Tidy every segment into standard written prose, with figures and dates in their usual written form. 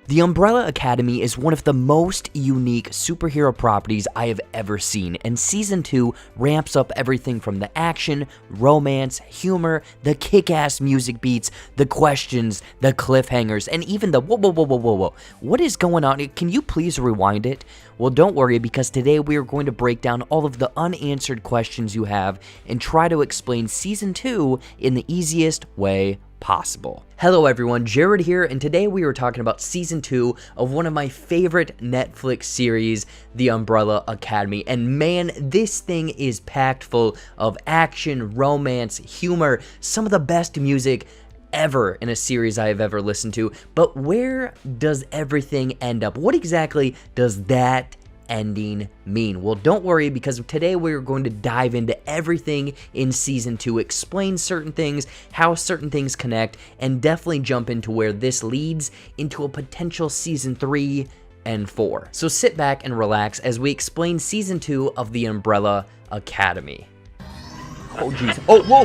The Umbrella Academy is one of the most unique superhero properties I have ever seen, and Season 2 ramps up everything from the action, romance, humor, the kick-ass music beats, the questions, the cliffhangers, and even the whoa. What is going on? Can you please rewind it? Well, don't worry, because today we are going to break down all of the unanswered questions you have and try to explain Season 2 in the easiest way possible. Hello everyone, Jared here, and today we are talking about Season 2 of one of my favorite Netflix series, The Umbrella Academy. And man, this thing is packed full of action, romance, humor, some of the best music ever in a series I have ever listened to. But where does everything end up? What exactly does that ending mean? Well, don't worry, because today we're going to dive into everything in Season 2, explain certain things, how certain things connect, and definitely jump into where this leads into a potential Season 3 and 4. So sit back and relax as we explain Season 2 of The Umbrella Academy. Oh jeez. Oh, whoa!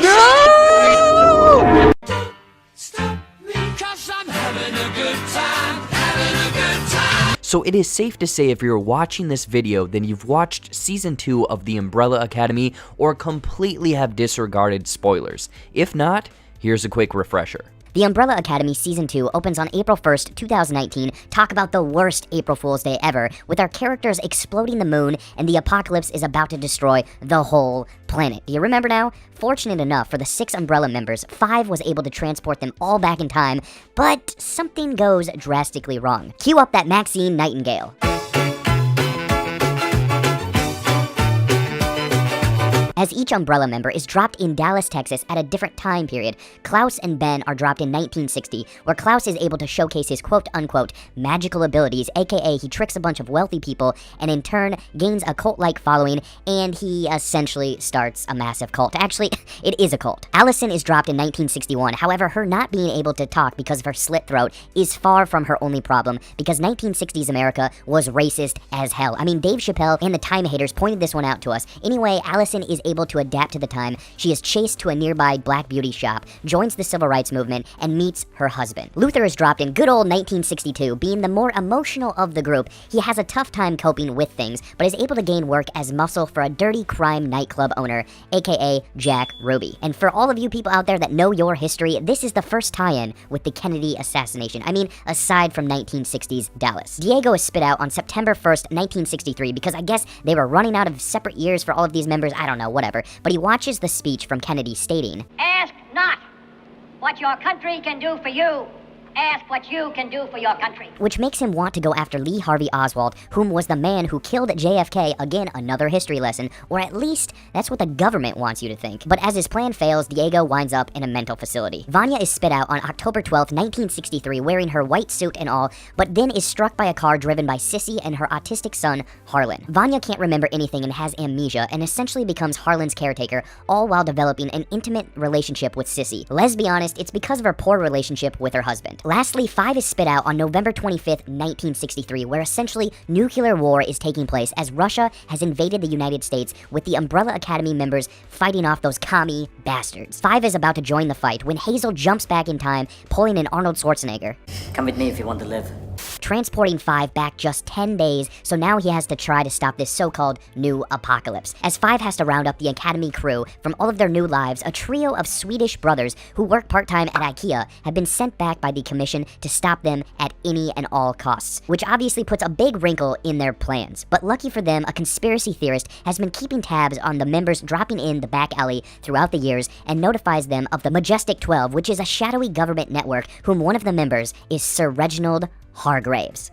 No! Don't stop me, 'cause I'm having a good time, having a good time. So it is safe to say if you're watching this video, then you've watched Season 2 of The Umbrella Academy or completely have disregarded spoilers. If not, here's a quick refresher. The Umbrella Academy Season 2 opens on April 1st, 2019. Talk about the worst April Fool's Day ever, with our characters exploding the moon and the apocalypse is about to destroy the whole planet. Do you remember now? Fortunate enough for the 6 Umbrella members, 5 was able to transport them all back in time, but something goes drastically wrong. Cue up that Maxine Nightingale. As each Umbrella member is dropped in Dallas, Texas at a different time period, Klaus and Ben are dropped in 1960, where Klaus is able to showcase his quote-unquote magical abilities, aka he tricks a bunch of wealthy people and in turn gains a cult-like following, and he essentially starts a massive cult. Actually, it is a cult. Allison is dropped in 1961, however, her not being able to talk because of her slit throat is far from her only problem, because 1960s America was racist as hell. I mean, Dave Chappelle and the Time Haters pointed this one out to us. Anyway, Allison is able to adapt to the time. She is chased to a nearby black beauty shop, joins the civil rights movement, and meets her husband. Luther is dropped in good old 1962, being the more emotional of the group. He has a tough time coping with things, but is able to gain work as muscle for a dirty crime nightclub owner, aka Jack Ruby. And for all of you people out there that know your history, this is the first tie-in with the Kennedy assassination. I mean, aside from 1960s Dallas. Diego is spit out on September 1st, 1963, because I guess they were running out of separate years for all of these members. I don't know, whatever. But he watches the speech from Kennedy stating, "Ask not what your country can do for you. Ask what you can do for your country." Which makes him want to go after Lee Harvey Oswald, whom was the man who killed JFK, again another history lesson, or at least that's what the government wants you to think. But as his plan fails, Diego winds up in a mental facility. Vanya is spit out on October 12th, 1963, wearing her white suit and all, but then is struck by a car driven by Sissy and her autistic son, Harlan. Vanya can't remember anything and has amnesia, and essentially becomes Harlan's caretaker, all while developing an intimate relationship with Sissy. Let's be honest, it's because of her poor relationship with her husband. Lastly, 5 is spit out on November 25th, 1963, where essentially nuclear war is taking place as Russia has invaded the United States, with the Umbrella Academy members fighting off those commie bastards. 5 is about to join the fight when Hazel jumps back in time, pulling an Arnold Schwarzenegger. Come with me if you want to live. Transporting 5 back just 10 days, so now he has to try to stop this so-called new apocalypse. As 5 has to round up the Academy crew from all of their new lives, a trio of Swedish brothers who work part-time at IKEA have been sent back by the Commission to stop them at any and all costs, which obviously puts a big wrinkle in their plans. But lucky for them, a conspiracy theorist has been keeping tabs on the members dropping in the back alley throughout the years and notifies them of the Majestic 12, which is a shadowy government network whom one of the members is Sir Reginald Hargreeves.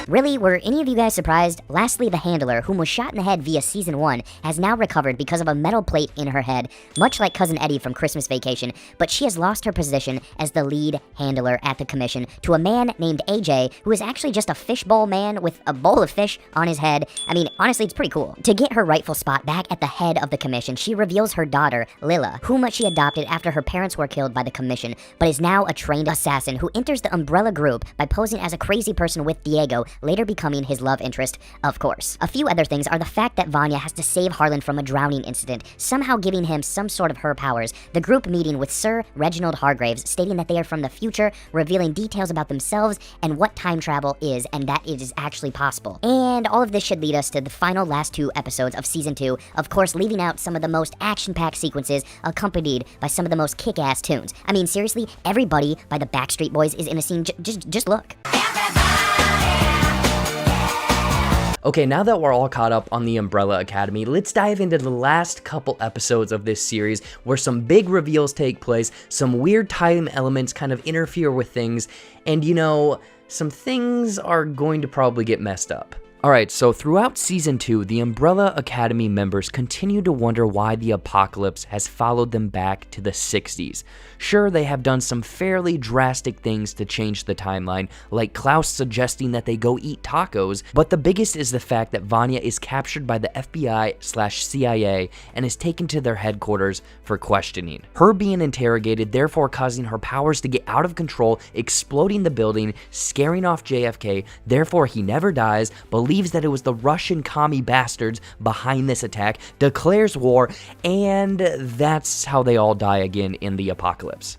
Really, were any of you guys surprised? Lastly, the handler, whom was shot in the head via Season 1, has now recovered because of a metal plate in her head, much like Cousin Eddie from Christmas Vacation, but she has lost her position as the lead handler at the Commission to a man named AJ, who is actually just a fishbowl man with a bowl of fish on his head. I mean, honestly, it's pretty cool. To get her rightful spot back at the head of the Commission, she reveals her daughter, Lila, whom she adopted after her parents were killed by the Commission, but is now a trained assassin who enters the Umbrella group by posing as a crazy person with Diego, later becoming his love interest, of course. A few other things are the fact that Vanya has to save Harlan from a drowning incident, somehow giving him some sort of her powers, the group meeting with Sir Reginald Hargreeves, stating that they are from the future, revealing details about themselves and what time travel is, and that it is actually possible. And all of this should lead us to the final last 2 episodes of Season 2, of course leaving out some of the most action-packed sequences accompanied by some of the most kick-ass tunes. I mean, seriously, Everybody by the Backstreet Boys is in a scene. Just look. Okay, now that we're all caught up on the Umbrella Academy, let's dive into the last couple episodes of this series where some big reveals take place, some weird time elements kind of interfere with things, and you know, some things are going to probably get messed up. Alright, so throughout Season 2, the Umbrella Academy members continue to wonder why the apocalypse has followed them back to the 60s. Sure, they have done some fairly drastic things to change the timeline, like Klaus suggesting that they go eat tacos, but the biggest is the fact that Vanya is captured by the FBI/CIA and is taken to their headquarters for questioning. Her being interrogated, therefore causing her powers to get out of control, exploding the building, scaring off JFK, therefore he never dies, believes that it was the Russian commie bastards behind this attack, declares war, and that's how they all die again in the apocalypse.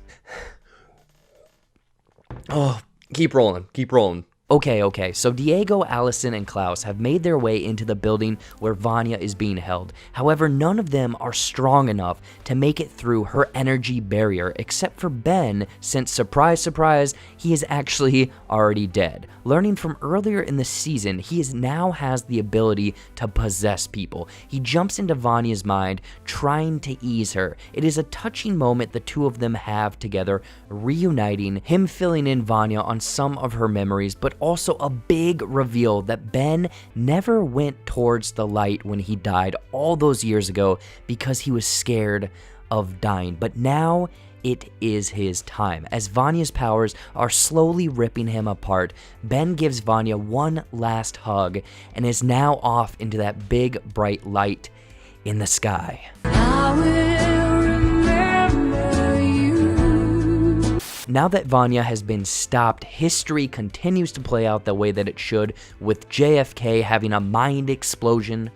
Oh, keep rolling, keep rolling. Okay, so Diego, Allison, and Klaus have made their way into the building where Vanya is being held. However, none of them are strong enough to make it through her energy barrier, except for Ben, since, surprise, surprise, he is actually already dead. Learning from earlier in the season, he now has the ability to possess people. He jumps into Vanya's mind, trying to ease her. It is a touching moment the two of them have together, reuniting, him filling in Vanya on some of her memories, but also a big reveal that Ben never went towards the light when he died all those years ago because he was scared of dying. But now it is his time. As Vanya's powers are slowly ripping him apart, Ben gives Vanya one last hug and is now off into that big bright light in the sky. Now that Vanya has been stopped, history continues to play out the way that it should, with JFK having a mind explosion.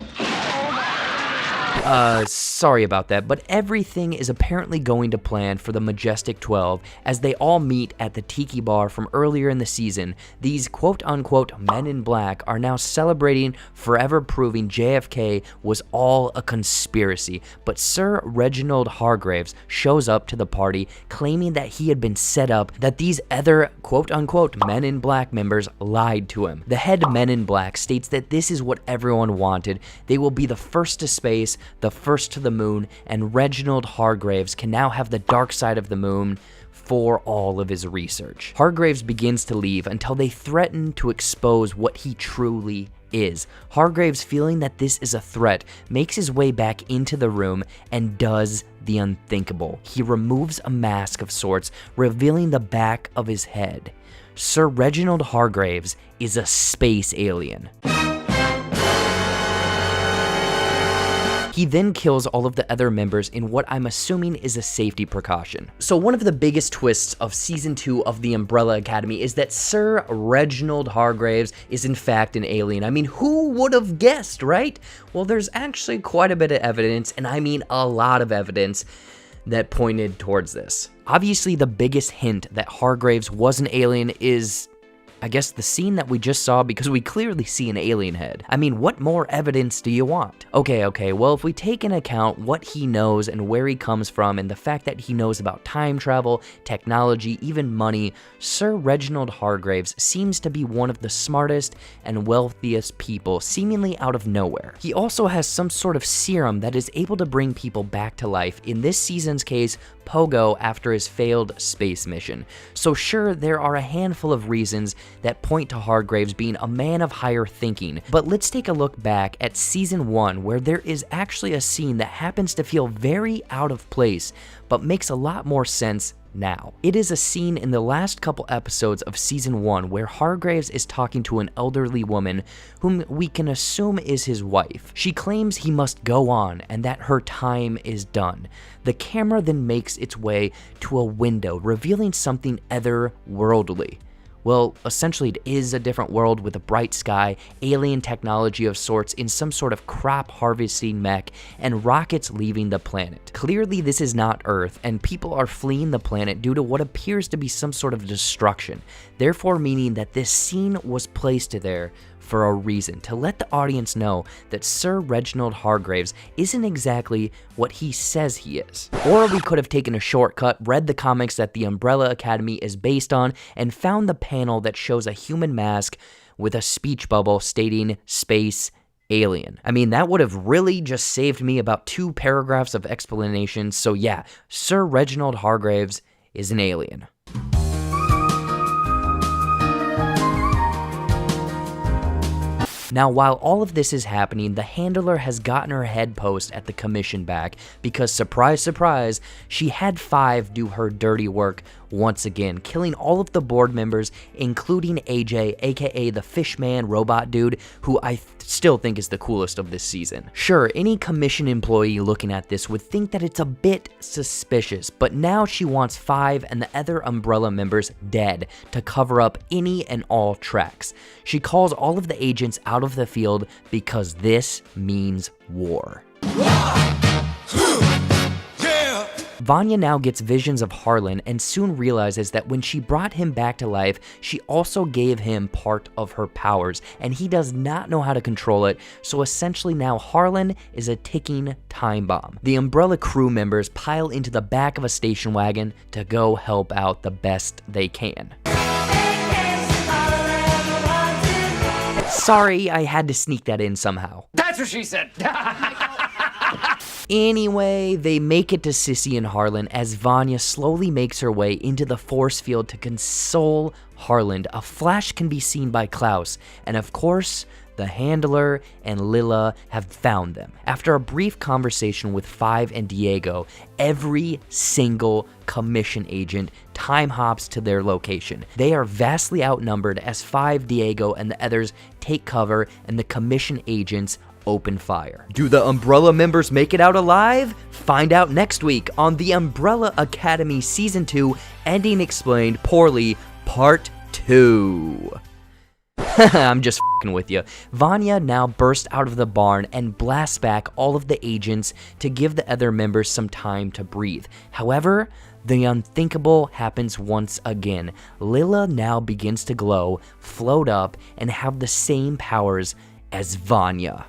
Sorry about that, but everything is apparently going to plan for the Majestic 12 as they all meet at the Tiki Bar from earlier in the season. These quote-unquote men in black are now celebrating, forever proving JFK was all a conspiracy, but Sir Reginald Hargreeves shows up to the party claiming that he had been set up, that these other quote-unquote men in black members lied to him. The head men in black states that this is what everyone wanted. They will be the first to space, the first to the moon, and Reginald Hargreeves can now have the dark side of the moon for all of his research. Hargreeves begins to leave until they threaten to expose what he truly is. Hargreeves, feeling that this is a threat, makes his way back into the room and does the unthinkable. He removes a mask of sorts, revealing the back of his head. Sir Reginald Hargreeves is a space alien. He then kills all of the other members in what I'm assuming is a safety precaution. So one of the biggest twists of Season 2 of the Umbrella Academy is that Sir Reginald Hargreeves is in fact an alien. I mean, who would have guessed, right? Well, there's actually quite a bit of evidence, and I mean a lot of evidence, that pointed towards this. Obviously, the biggest hint that Hargreeves was an alien is, I guess, the scene that we just saw, because we clearly see an alien head. I mean, what more evidence do you want? Okay, well, if we take into account what he knows and where he comes from, and the fact that he knows about time travel, technology, even money, Sir Reginald Hargreeves seems to be one of the smartest and wealthiest people, seemingly out of nowhere. He also has some sort of serum that is able to bring people back to life, in this season's case, Pogo, after his failed space mission. So sure, there are a handful of reasons that point to Hargreeves being a man of higher thinking, but let's take a look back at Season 1, where there is actually a scene that happens to feel very out of place, but makes a lot more sense now. It is a scene in the last couple episodes of Season 1 where Hargreeves is talking to an elderly woman whom we can assume is his wife. She claims he must go on and that her time is done. The camera then makes its way to a window, revealing something otherworldly. Well, essentially it is a different world with a bright sky, alien technology of sorts in some sort of crop harvesting mech, and rockets leaving the planet. Clearly this is not Earth, and people are fleeing the planet due to what appears to be some sort of destruction, therefore meaning that this scene was placed there for a reason, to let the audience know that Sir Reginald Hargreeves isn't exactly what he says he is. Or we could have taken a shortcut, read the comics that the Umbrella Academy is based on, and found the panel that shows a human mask with a speech bubble stating "Space Alien." I mean, that would have really just saved me about 2 paragraphs of explanation, so yeah, Sir Reginald Hargreeves is an alien. Now, while all of this is happening, the handler has gotten her head post at the commission back because, surprise, surprise, she had 5 do her dirty work once again, killing all of the board members, including AJ, aka the Fishman robot dude, who I still think is the coolest of this season. Sure, any commission employee looking at this would think that it's a bit suspicious, but now she wants 5 and the other Umbrella members dead to cover up any and all tracks. She calls all of the agents out of the field because this means war. Vanya now gets visions of Harlan and soon realizes that when she brought him back to life, she also gave him part of her powers, and he does not know how to control it, so essentially now Harlan is a ticking time bomb. The Umbrella crew members pile into the back of a station wagon to go help out the best they can. Sorry, I had to sneak that in somehow. That's what she said. Anyway, they make it to Sissy and Harlan as Vanya slowly makes her way into the force field to console Harlan. A flash can be seen by Klaus, and of course, the handler and Lila have found them. After a brief conversation with 5 and Diego, every single commission agent time hops to their location. They are vastly outnumbered as 5, Diego, and the others take cover, and the commission agents open fire. Do the Umbrella members make it out alive? Find out next week on the Umbrella Academy Season 2, Ending Explained Poorly, Part 2. I'm just f***ing with you. Vanya now bursts out of the barn and blasts back all of the agents to give the other members some time to breathe. However, the unthinkable happens once again. Lila now begins to glow, float up, and have the same powers as Vanya.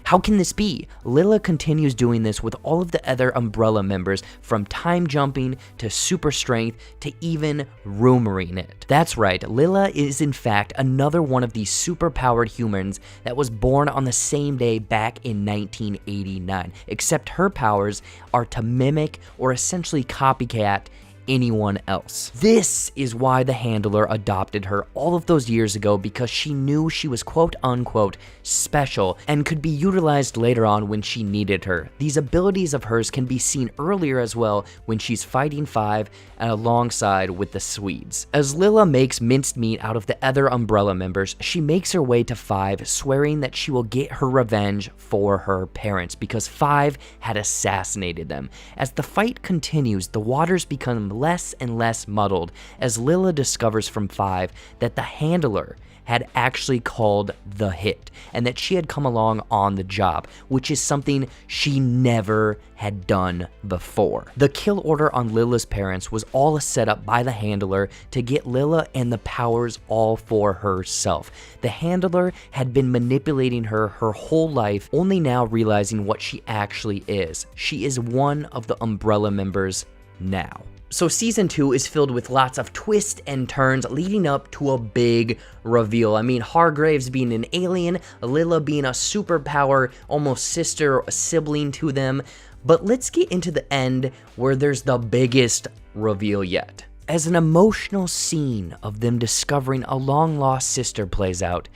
How can this be? Lila continues doing this with all of the other Umbrella members, from time jumping to super strength to even rumoring it. That's right, Lila is in fact another one of these super powered humans that was born on the same day back in 1989, except her powers are to mimic or essentially copycat anyone else. This is why the handler adopted her all of those years ago, because she knew she was quote unquote special and could be utilized later on when she needed her. These abilities of hers can be seen earlier as well when she's fighting 5 and alongside with the Swedes. As Lila makes minced meat out of the other Umbrella members, she makes her way to 5, swearing that she will get her revenge for her parents because 5 had assassinated them. As the fight continues, the waters become less and less muddled as Lila discovers from 5 that the handler had actually called the hit and that she had come along on the job, which is something she never had done before. The kill order on Lila's parents was all a setup by the handler to get Lila and the powers all for herself. The handler had been manipulating her whole life, only now realizing what she actually is. She is one of the Umbrella members now. So season 2 is filled with lots of twists and turns leading up to a big reveal. I mean, Hargreeves being an alien, Lila being a superpower, almost sister or sibling to them. But let's get into the end where there's the biggest reveal yet. As an emotional scene of them discovering a long-lost sister plays out,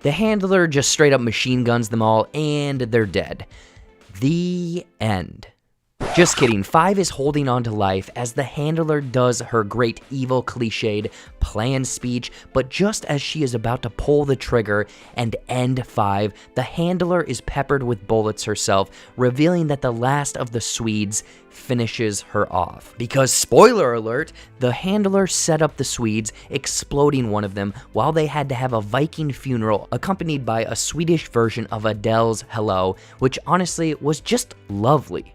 the handler just straight up machine guns them all and they're dead. The end. Just kidding, 5 is holding on to life as the handler does her great evil cliched plan speech, but just as she is about to pull the trigger and end 5, the handler is peppered with bullets herself, revealing that the last of the Swedes finishes her off. Because, spoiler alert, the handler set up the Swedes, exploding one of them while they had to have a Viking funeral accompanied by a Swedish version of Adele's Hello, which honestly was just lovely.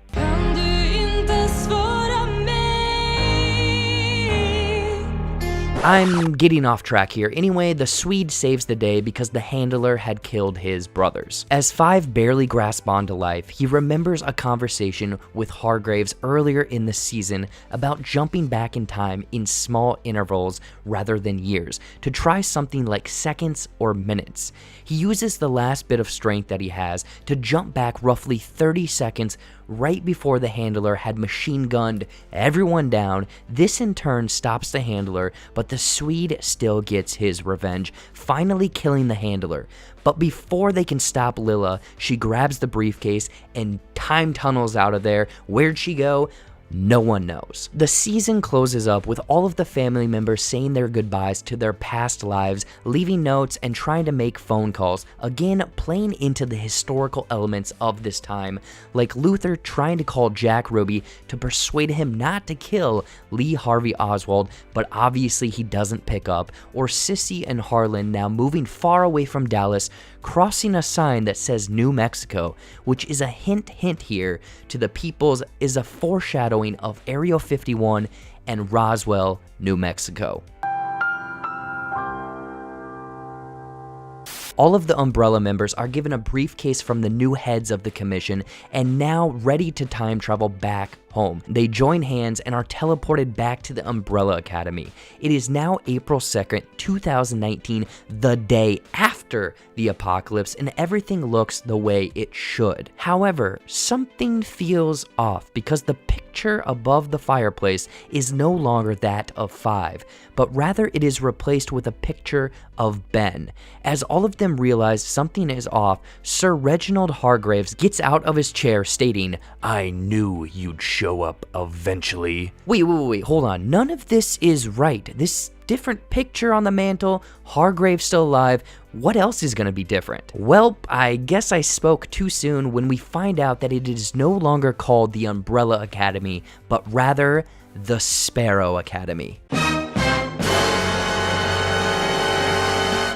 I'm getting off track here. Anyway, the Swede saves the day because the handler had killed his brothers. As 5 barely grasps onto life, he remembers a conversation with Hargreeves earlier in the season about jumping back in time in small intervals rather than years, to try something like seconds or minutes. He uses the last bit of strength that he has to jump back roughly 30 seconds right before the handler had machine gunned everyone down. This in turn stops the handler, but the Swede still gets his revenge, finally killing the handler. But before they can stop Lila, she grabs the briefcase and time tunnels out of there. Where'd she go? No one knows. The season closes up with all of the family members saying their goodbyes to their past lives, leaving notes and trying to make phone calls, again playing into the historical elements of this time, like Luther trying to call Jack Ruby to persuade him not to kill Lee Harvey Oswald, but obviously he doesn't pick up, or Sissy and Harlan now moving far away from Dallas, crossing a sign that says New Mexico, which is a hint here to the peoples, is a foreshadowing of Area 51 and Roswell, New Mexico. All of the Umbrella members are given a briefcase from the new heads of the commission and now ready to time travel back home. They join hands and are teleported back to the Umbrella Academy. It is now April 2nd, 2019, the day after the apocalypse, and everything looks the way it should. However, something feels off because the picture above the fireplace is no longer that of 5, but rather it is replaced with a picture of Ben. As all of them realize something is off, Sir Reginald Hargreeves gets out of his chair stating, "I knew you'd show up eventually." Wait, hold on. None of this is right. This different picture on the mantle, Hargreeves still alive. What else is going to be different? Well, I guess I spoke too soon when we find out that it is no longer called the Umbrella Academy, but rather the Sparrow Academy.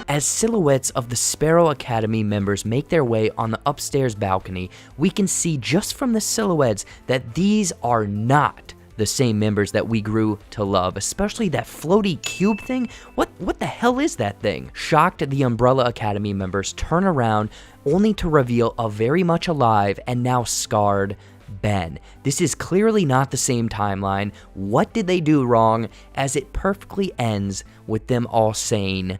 As silhouettes of the Sparrow Academy members make their way on the upstairs balcony, we can see just from the silhouettes that these are not the same members that we grew to love, especially that floaty cube thing. What the hell is that thing? Shocked, the Umbrella Academy members turn around only to reveal a very much alive and now scarred Ben. This is clearly not the same timeline. What did they do wrong? As it perfectly ends with them all saying,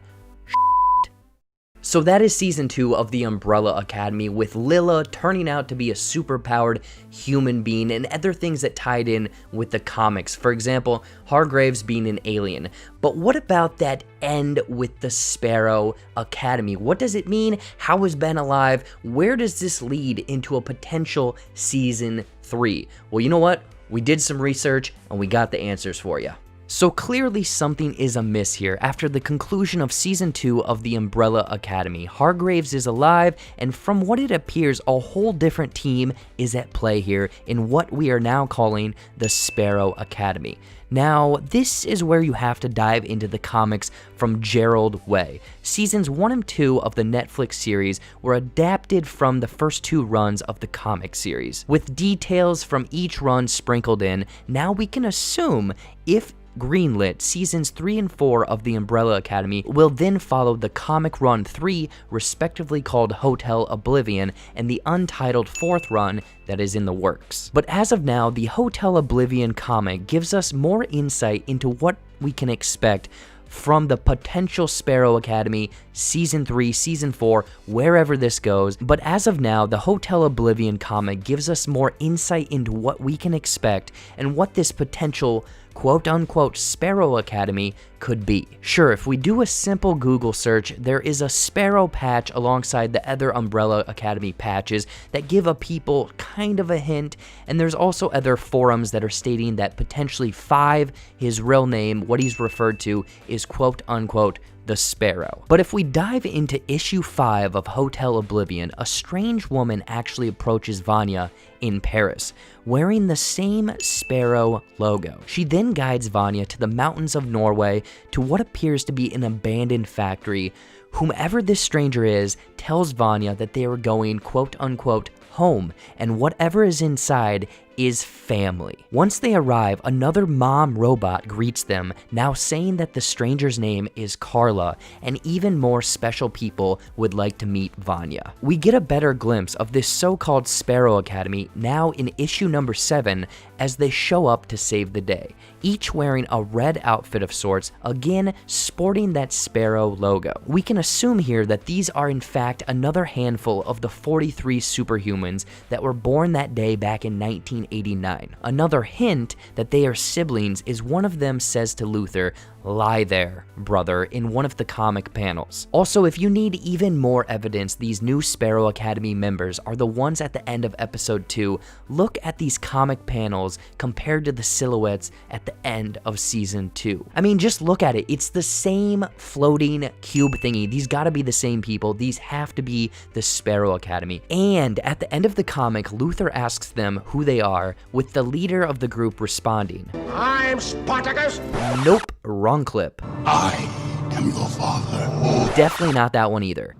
so that is season 2 of the Umbrella Academy, with Lila turning out to be a superpowered human being and other things that tied in with the comics. For example, Hargreeves being an alien. But what about that end with the Sparrow Academy? What does it mean? How is Ben alive? Where does this lead into a potential season 3? Well, you know what? We did some research and we got the answers for you. So clearly something is amiss here. After the conclusion of season 2 of the Umbrella Academy, Hargreeves is alive, and from what it appears, a whole different team is at play here in what we are now calling the Sparrow Academy. Now, this is where you have to dive into the comics from Gerald Way. Seasons 1 and 2 of the Netflix series were adapted from the first 2 runs of the comic series. With details from each run sprinkled in, now we can assume, if greenlit, seasons 3 and 4 of the Umbrella Academy will then follow the comic run 3, respectively called Hotel Oblivion, and the untitled 4th run that is in the works. But as of now, the Hotel Oblivion comic gives us more insight into what we can expect from the potential Sparrow Academy, Season 3, Season 4, wherever this goes. But as of now, the Hotel Oblivion comic gives us more insight into what we can expect and what this potential quote-unquote Sparrow Academy could be. Sure, if we do a simple Google search, there is a Sparrow patch alongside the other Umbrella Academy patches that give a people kind of a hint, and there's also other forums that are stating that potentially 5, his real name, what he's referred to, is quote-unquote the Sparrow. But if we dive into issue 5 of Hotel Oblivion, a strange woman actually approaches Vanya in Paris, wearing the same Sparrow logo. She then guides Vanya to the mountains of Norway to what appears to be an abandoned factory. Whomever this stranger is tells Vanya that they are going quote-unquote home, and whatever is inside is family. Once they arrive, another mom robot greets them, now saying that the stranger's name is Carla, and even more special people would like to meet Vanya. We get a better glimpse of this so-called Sparrow Academy now in issue number 7 as they show up to save the day, each wearing a red outfit of sorts, again sporting that Sparrow logo. We can assume here that these are in fact another handful of the 43 superhumans that were born that day back in 1989. Another hint that they are siblings is one of them says to Luther, "Lie there, brother," in one of the comic panels. Also, if you need even more evidence these new Sparrow Academy members are the ones at the end of episode 2, look at these comic panels compared to the silhouettes at the end of season 2. I mean, just look at it. It's the same floating cube thingy. These gotta be the same people. These have to be the Sparrow Academy. And at the end of the comic, Luther asks them who they are, with the leader of the group responding, I'm Spartacus. "Nope, wrong clip." I am your father. Definitely not that one either.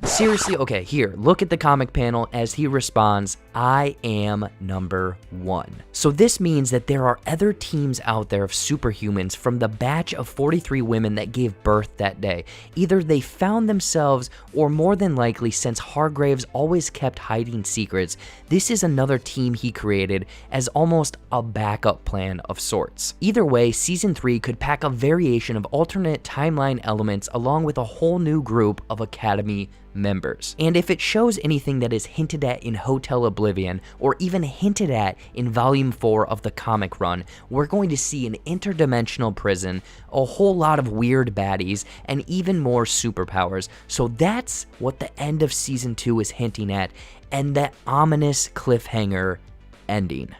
Seriously, okay, here, look at the comic panel as he responds, "I am number 1." So this means that there are other teams out there of superhumans from the batch of 43 women that gave birth that day. Either they found themselves, or more than likely, since Hargreeves always kept hiding secrets, this is another team he created as almost a backup plan of sorts. Either way, season 3 could pack a variation of alternate timeline elements along with a whole new group of Academy members. And if it shows anything that is hinted at in Hotel Oblivion, or even hinted at in volume 4 of the comic run, we're going to see an interdimensional prison, a whole lot of weird baddies, and even more superpowers. So that's what the end of season 2 is hinting at, and that ominous cliffhanger ending.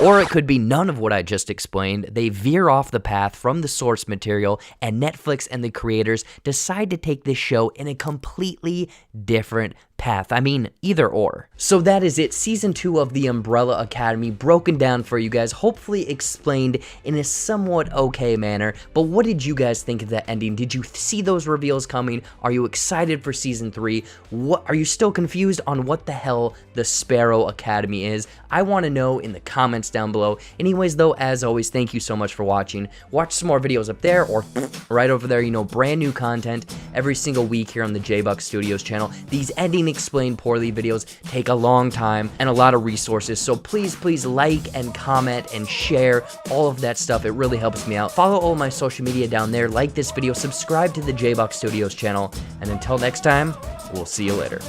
Or it could be none of what I just explained. They veer off the path from the source material, and Netflix and the creators decide to take this show in a completely different path. I mean, either or. So that is it. Season 2 of the Umbrella Academy broken down for you guys, hopefully explained in a somewhat okay manner. But what did you guys think of that ending? Did you see those reveals coming? Are you excited for season 3? What are you still confused on what the hell the Sparrow Academy is? I want to know in the comments down below. Anyways though, as always, thank you so much for watching. Watch some more videos up there or right over there, you know, brand new content every single week here on the JBuck Studios channel. These ending explained poorly videos take a long time and a lot of resources, so please like and comment and share all of that stuff. It really helps me out. Follow all my social media down there, like this video, subscribe to the JBuck Studios channel, and until next time, we'll see you later.